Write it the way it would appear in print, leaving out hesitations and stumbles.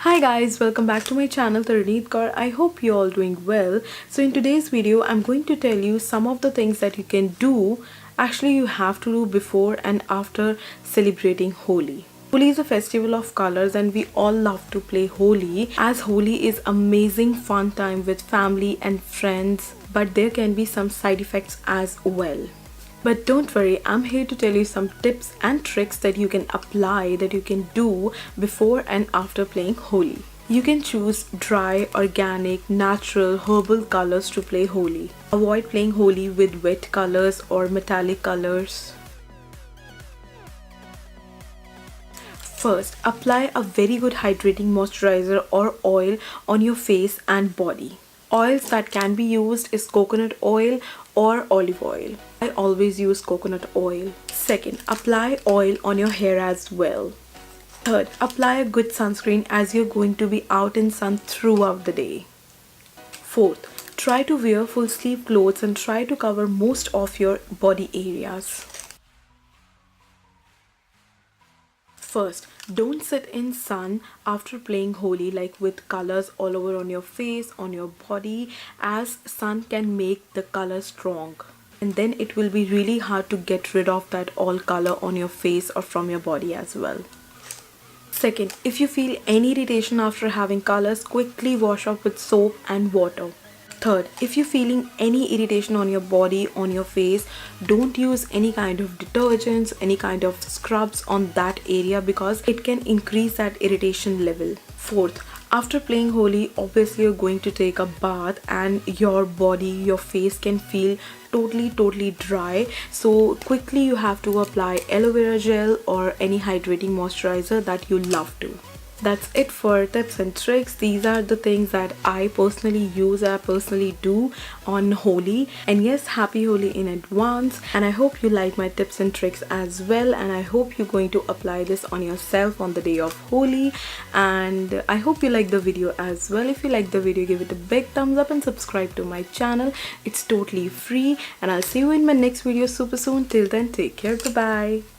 Hi guys, welcome back to my channel Taruneet Kaur. I hope you're all doing well. So in today's video, I'm going to tell you some of the things that you can do, actually you have to do before and after celebrating Holi. Holi is a festival of colors and we all love to play Holi, as Holi is amazing fun time with family and friends, but there can be some side effects as well. But don't worry, I'm here to tell you some tips and tricks that you can apply, that you can do before and after playing Holi. You can choose dry, organic, natural, herbal colors to play Holi. Avoid playing Holi with wet colors or metallic colors. First, apply a very good hydrating moisturizer or oil on your face and body. Oils that can be used is coconut oil or olive oil. I always use coconut oil. Second, apply oil on your hair as well. Third, apply a good sunscreen as you're going to be out in sun throughout the day. Fourth, try to wear full sleeve clothes and try to cover most of your body areas. First, don't sit in sun after playing Holi like with colors all over on your face, on your body, as sun can make the color strong. And then it will be really hard to get rid of that all color on your face or from your body as well. Second, if you feel any irritation after having colors, quickly wash off with soap and water. Third, if you're feeling any irritation on your body, on your face, don't use any kind of detergents, any kind of scrubs on that area because it can increase that irritation level. Fourth, after playing Holi, obviously you're going to take a bath and your body, your face can feel totally dry. So quickly you have to apply aloe vera gel or any hydrating moisturizer that you love to. That's it for tips and tricks. These are the things that I personally use, I personally do on Holi. And yes, happy Holi in advance. And I hope you like my tips and tricks as well. And I hope you're going to apply this on yourself on the day of Holi. And I hope you like the video as well. If you like the video, give it a big thumbs up and subscribe to my channel. It's totally free. And I'll see you in my next video super soon. Till then, take care. Bye-bye.